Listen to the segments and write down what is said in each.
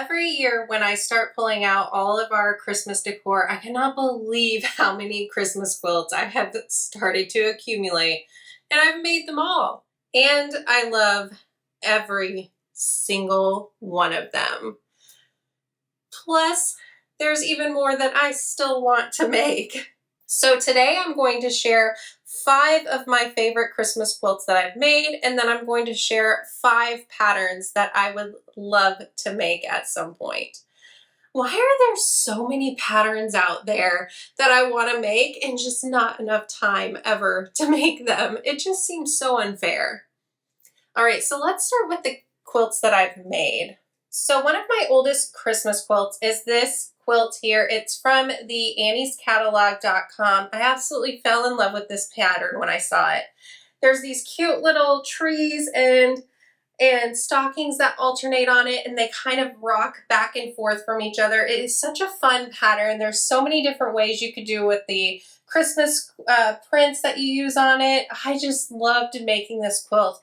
Every year when I start pulling out all of our Christmas decor, I cannot believe how many Christmas quilts I have started to accumulate, and I've made them all. And I love every single one of them. Plus, there's even more that I still want to make. So today I'm going to share 5 of my favorite Christmas quilts that I've made, and then I'm going to share 5 patterns that I would love to make at some point. Why are there so many patterns out there that I want to make and just not enough time ever to make them? It just seems so unfair. All right, so let's start with the quilts that I've made. So one of my oldest Christmas quilts is this quilt here. It's from the anniescatalog.com. I absolutely fell in love with this pattern when I saw it. There's these cute little trees and stockings that alternate on it, and they kind of rock back and forth from each other. It is such a fun pattern. There's so many different ways you could do with the Christmas prints that you use on it. I just loved making this quilt.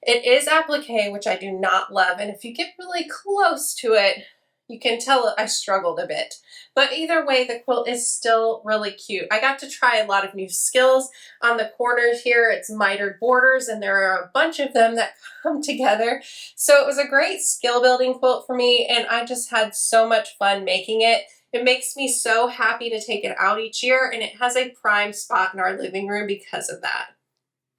It is applique, which I do not love, and if you get really close to it, you can tell I struggled a bit. But either way, the quilt is still really cute. I got to try a lot of new skills. On the corners here, it's mitered borders, and there are a bunch of them that come together. So it was a great skill building quilt for me, and I just had so much fun making it. It makes me so happy to take it out each year, and it has a prime spot in our living room because of that.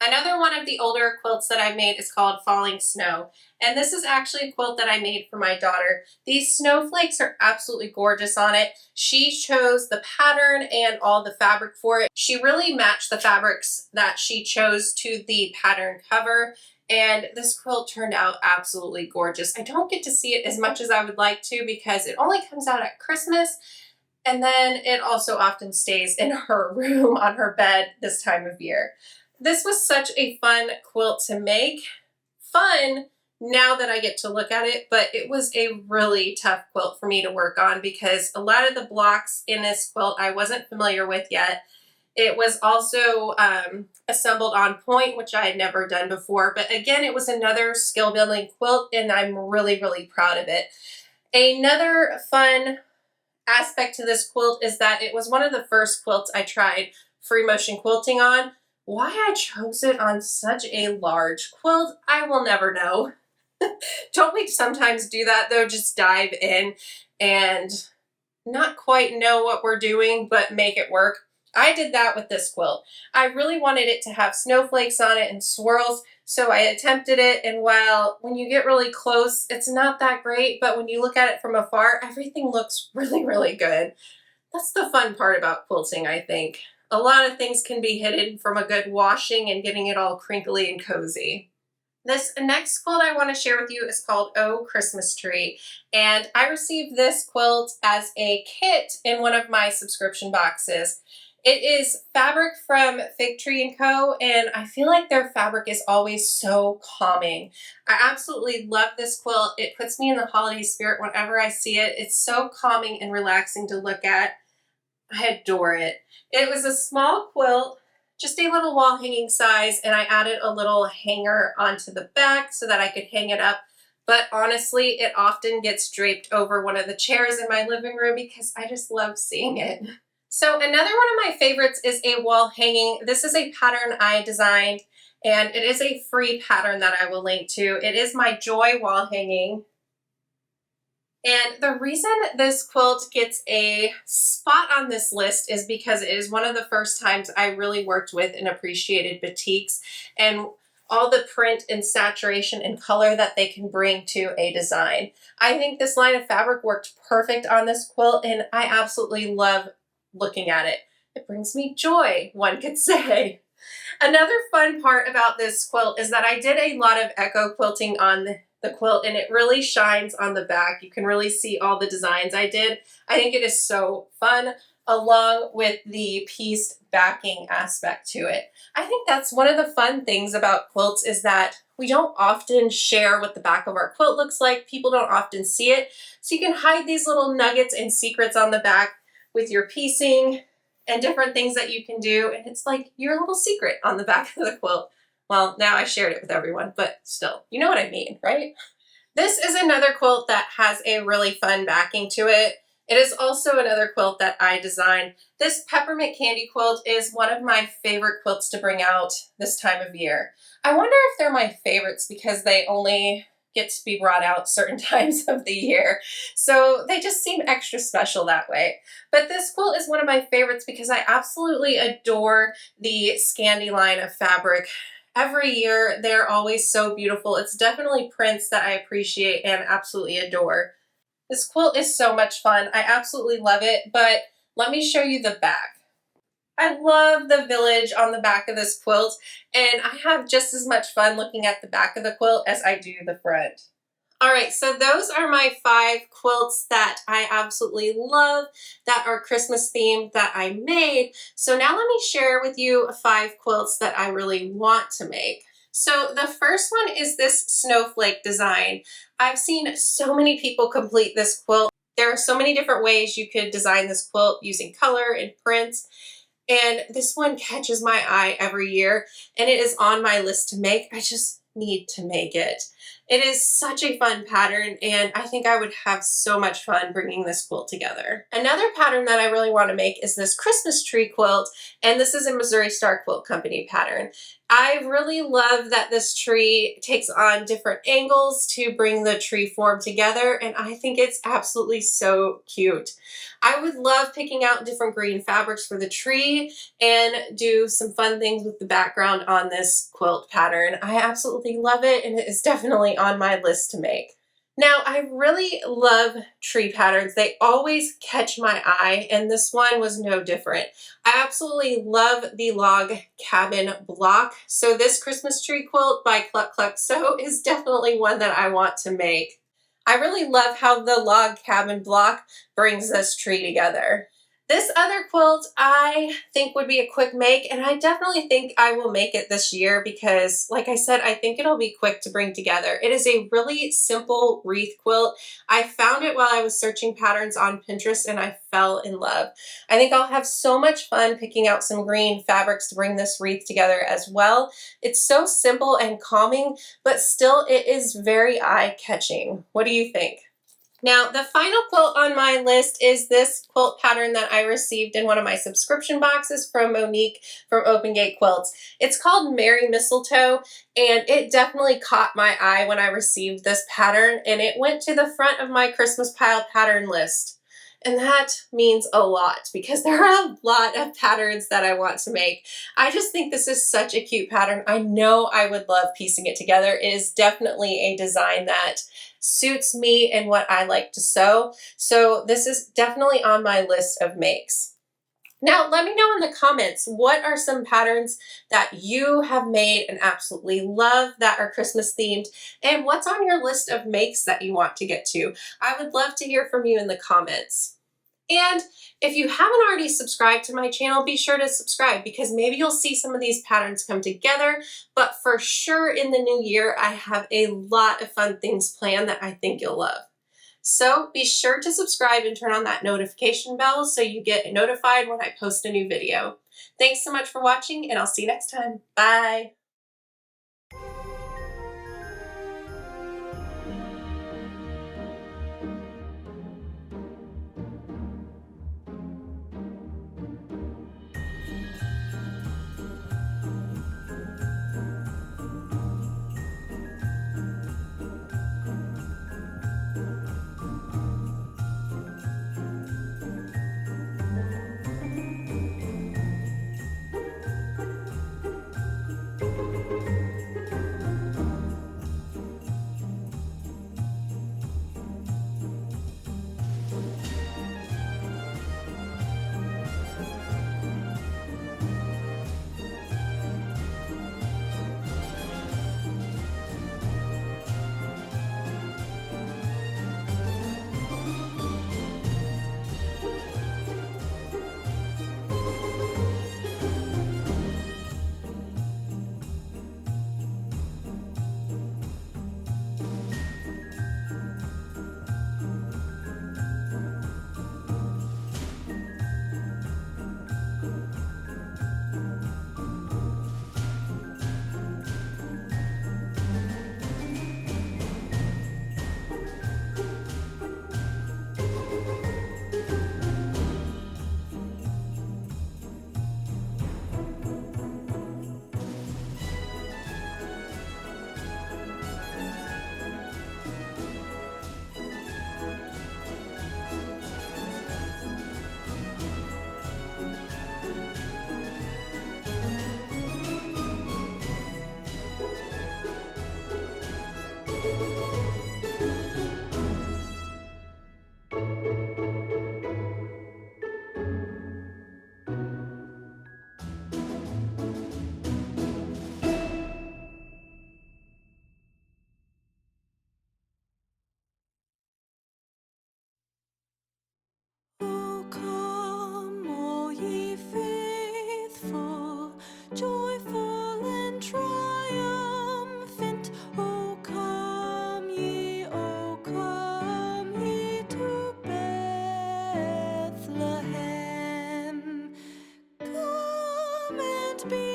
Another one of the older quilts that I've made is called Falling Snow, and this is actually a quilt that I made for my daughter. These snowflakes are absolutely gorgeous on it. She chose the pattern and all the fabric for it. She really matched the fabrics that she chose to the pattern cover, and this quilt turned out absolutely gorgeous. I don't get to see it as much as I would like to because it only comes out at Christmas, and then it also often stays in her room on her bed this time of year. This was such a fun quilt to make. Fun now that I get to look at it, but it was a really tough quilt for me to work on because a lot of the blocks in this quilt I wasn't familiar with yet. It was also assembled on point, which I had never done before, but again, it was another skill building quilt, and I'm really, really proud of it. Another fun aspect to this quilt is that it was one of the first quilts I tried free motion quilting on. Why I chose it on such a large quilt, I will never know. Don't we sometimes do that though? Just dive in and not quite know what we're doing, but make it work. I did that with this quilt. I really wanted it to have snowflakes on it and swirls, so I attempted it, and while when you get really close, it's not that great, but when you look at it from afar, everything looks really, really good. That's the fun part about quilting, I think. A lot of things can be hidden from a good washing and getting it all crinkly and cozy. This next quilt I want to share with you is called Oh Christmas Tree, and I received this quilt as a kit in one of my subscription boxes. It is fabric from Fig Tree & Co., and I feel like their fabric is always so calming. I absolutely love this quilt. It puts me in the holiday spirit whenever I see it. It's so calming and relaxing to look at. I adore it. It was a small quilt, just a little wall hanging size, and I added a little hanger onto the back so that I could hang it up. But honestly, it often gets draped over one of the chairs in my living room because I just love seeing it. So another one of my favorites is a wall hanging. This is a pattern I designed, and it is a free pattern that I will link to. It is my Joy wall hanging. And the reason this quilt gets a spot on this list is because it is one of the first times I really worked with and appreciated batiks and all the print and saturation and color that they can bring to a design. I think this line of fabric worked perfect on this quilt, and I absolutely love looking at it. It brings me joy, one could say. Another fun part about this quilt is that I did a lot of echo quilting on the quilt, and it really shines on the back. You can really see all the designs I did. I think it is so fun, along with the pieced backing aspect to it. I think that's one of the fun things about quilts is that we don't often share what the back of our quilt looks like. People don't often see it. So you can hide these little nuggets and secrets on the back with your piecing and different things that you can do. And it's like your little secret on the back of the quilt. Well, now I shared it with everyone, but still, you know what I mean, right? This is another quilt that has a really fun backing to it. It is also another quilt that I designed. This peppermint candy quilt is one of my favorite quilts to bring out this time of year. I wonder if they're my favorites because they only get to be brought out certain times of the year. So they just seem extra special that way. But this quilt is one of my favorites because I absolutely adore the Scandi line of fabric. Every year, they're always so beautiful. It's definitely prints that I appreciate and absolutely adore. This quilt is so much fun. I absolutely love it, but let me show you the back. I love the village on the back of this quilt, and I have just as much fun looking at the back of the quilt as I do the front. All right, so those are my 5 quilts that I absolutely love that are Christmas themed that I made. So now let me share with you 5 quilts that I really want to make. So the first one is this snowflake design. I've seen so many people complete this quilt. There are so many different ways you could design this quilt using color and prints. And this one catches my eye every year, and it is on my list to make. I just need to make it. It is such a fun pattern, and I think I would have so much fun bringing this quilt together. Another pattern that I really want to make is this Christmas tree quilt, and this is a Missouri Star Quilt Company pattern. I really love that this tree takes on different angles to bring the tree form together, and I think it's absolutely so cute. I would love picking out different green fabrics for the tree and do some fun things with the background on this quilt pattern. I absolutely love it, and it is definitely on my list to make. Now, I really love tree patterns. They always catch my eye, and this one was no different. I absolutely love the log cabin block. So this Christmas tree quilt by Cluck Cluck Sew is definitely one that I want to make. I really love how the log cabin block brings this tree together. This other quilt I think would be a quick make, and I definitely think I will make it this year because, like I said, I think it'll be quick to bring together. It is a really simple wreath quilt. I found it while I was searching patterns on Pinterest, and I fell in love. I think I'll have so much fun picking out some green fabrics to bring this wreath together as well. It's so simple and calming, but still it is very eye-catching. What do you think? Now, the final quilt on my list is this quilt pattern that I received in one of my subscription boxes from Monique from Open Gate Quilts. It's called Merry Mistletoe, and it definitely caught my eye when I received this pattern, and it went to the front of my Christmas pile pattern list. And that means a lot because there are a lot of patterns that I want to make. I just think this is such a cute pattern. I know I would love piecing it together. It is definitely a design that suits me and what I like to sew. So this is definitely on my list of makes. Now, let me know in the comments, what are some patterns that you have made and absolutely love that are Christmas themed, and what's on your list of makes that you want to get to? I would love to hear from you in the comments. And if you haven't already subscribed to my channel, be sure to subscribe because maybe you'll see some of these patterns come together. But for sure in the new year, I have a lot of fun things planned that I think you'll love. So be sure to subscribe and turn on that notification bell so you get notified when I post a new video. Thanks so much for watching, and I'll see you next time. Bye. Quilts be